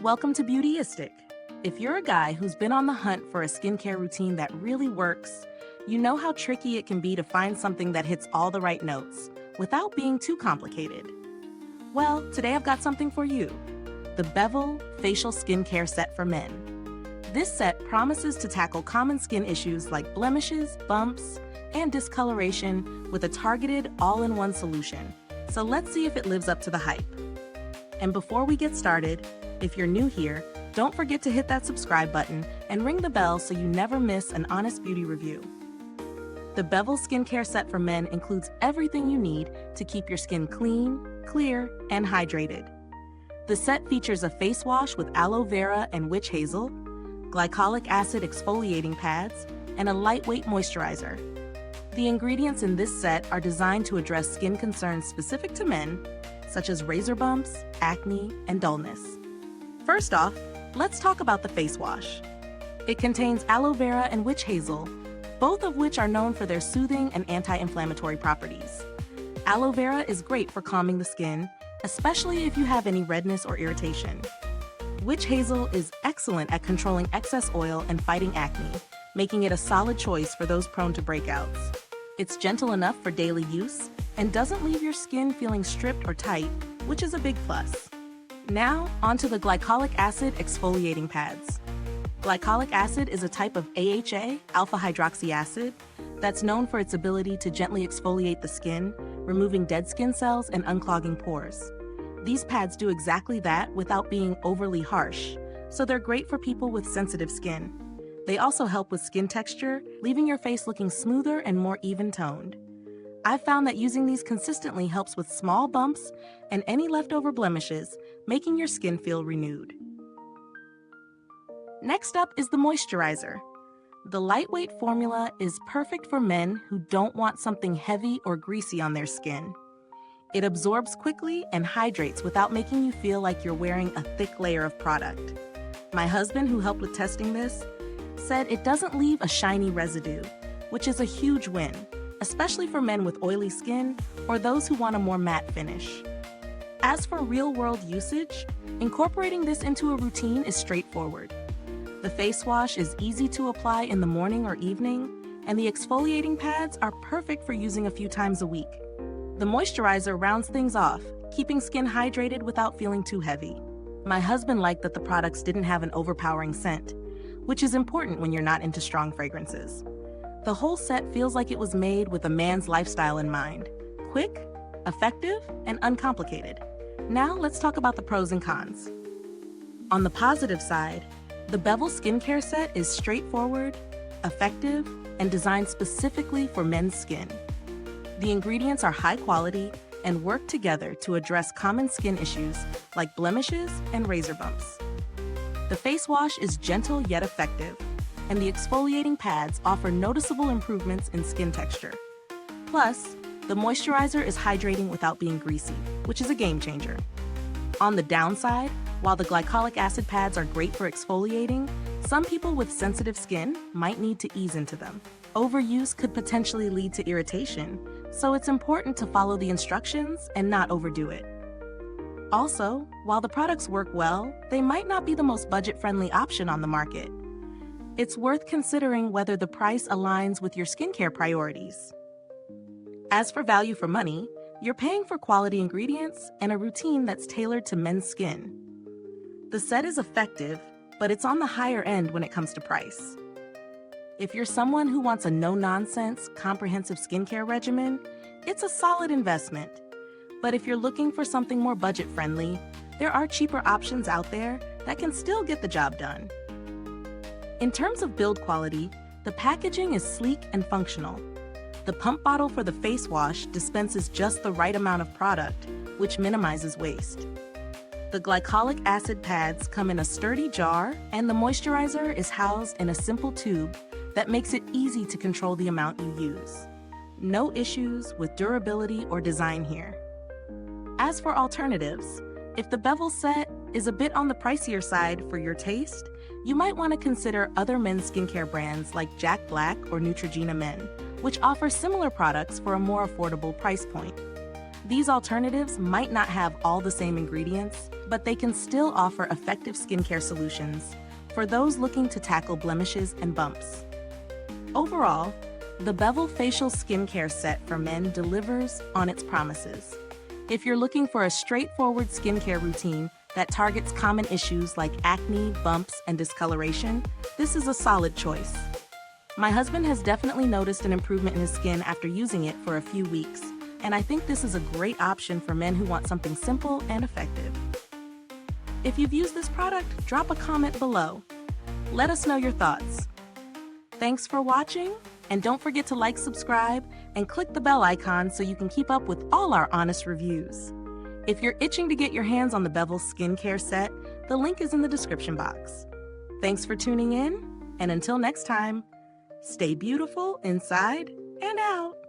Welcome to Beautyistic. If you're a guy who's been on the hunt for a skincare routine that really works, you know how tricky it can be to find something that hits all the right notes without being too complicated. Well, today I've got something for you. The Bevel Facial Skincare Set for Men. This set promises to tackle common skin issues like blemishes, bumps, and discoloration with a targeted all-in-one solution. So let's see if it lives up to the hype. And before we get started, if you're new here, don't forget to hit that subscribe button and ring the bell so you never miss an honest beauty review. The Bevel Skincare Set for Men includes everything you need to keep your skin clean, clear, and hydrated. The set features a face wash with aloe vera and witch hazel, glycolic acid exfoliating pads, and a lightweight moisturizer. The ingredients in this set are designed to address skin concerns specific to men, such as razor bumps, acne, and dullness. First off, let's talk about the face wash. It contains aloe vera and witch hazel, both of which are known for their soothing and anti-inflammatory properties. Aloe vera is great for calming the skin, especially if you have any redness or irritation. Witch hazel is excellent at controlling excess oil and fighting acne, making it a solid choice for those prone to breakouts. It's gentle enough for daily use and doesn't leave your skin feeling stripped or tight, which is a big plus. Now, onto the glycolic acid exfoliating pads. Glycolic acid is a type of AHA, alpha-hydroxy acid, that's known for its ability to gently exfoliate the skin, removing dead skin cells and unclogging pores. These pads do exactly that without being overly harsh, so they're great for people with sensitive skin. They also help with skin texture, leaving your face looking smoother and more even-toned. I've found that using these consistently helps with small bumps and any leftover blemishes, making your skin feel renewed. Next up is the moisturizer. The lightweight formula is perfect for men who don't want something heavy or greasy on their skin. It absorbs quickly and hydrates without making you feel like you're wearing a thick layer of product. My husband, who helped with testing this, said it doesn't leave a shiny residue, which is a huge win, especially for men with oily skin or those who want a more matte finish. As for real-world usage, incorporating this into a routine is straightforward. The face wash is easy to apply in the morning or evening, and the exfoliating pads are perfect for using a few times a week. The moisturizer rounds things off, keeping skin hydrated without feeling too heavy. My husband liked that the products didn't have an overpowering scent, which is important when you're not into strong fragrances. The whole set feels like it was made with a man's lifestyle in mind. Quick, effective, and uncomplicated. Now let's talk about the pros and cons. On the positive side, the Bevel Skincare Set is straightforward, effective, and designed specifically for men's skin. The ingredients are high quality and work together to address common skin issues like blemishes and razor bumps. The face wash is gentle yet effective, and the exfoliating pads offer noticeable improvements in skin texture. Plus, the moisturizer is hydrating without being greasy, which is a game changer. On the downside, while the glycolic acid pads are great for exfoliating, some people with sensitive skin might need to ease into them. Overuse could potentially lead to irritation, so it's important to follow the instructions and not overdo it. Also, while the products work well, they might not be the most budget-friendly option on the market. It's worth considering whether the price aligns with your skincare priorities. As for value for money, you're paying for quality ingredients and a routine that's tailored to men's skin. The set is effective, but it's on the higher end when it comes to price. If you're someone who wants a no-nonsense, comprehensive skincare regimen, it's a solid investment. But if you're looking for something more budget-friendly, there are cheaper options out there that can still get the job done. In terms of build quality, the packaging is sleek and functional. The pump bottle for the face wash dispenses just the right amount of product, which minimizes waste. The glycolic acid pads come in a sturdy jar, and the moisturizer is housed in a simple tube that makes it easy to control the amount you use. No issues with durability or design here. As for alternatives, if the Bevel set is a bit on the pricier side for your taste, you might want to consider other men's skincare brands like Jack Black or Neutrogena Men, which offer similar products for a more affordable price point. These alternatives might not have all the same ingredients, but they can still offer effective skincare solutions for those looking to tackle blemishes and bumps. Overall, the Bevel Facial Skincare Set for Men delivers on its promises. If you're looking for a straightforward skincare routine that targets common issues like acne, bumps, and discoloration, this is a solid choice. My husband has definitely noticed an improvement in his skin after using it for a few weeks, and I think this is a great option for men who want something simple and effective. If you've used this product, drop a comment below. Let us know your thoughts. Thanks for watching, and don't forget to like, subscribe, and click the bell icon so you can keep up with all our honest reviews. If you're itching to get your hands on the Bevel Skincare Set, the link is in the description box. Thanks for tuning in, and until next time, stay beautiful inside and out.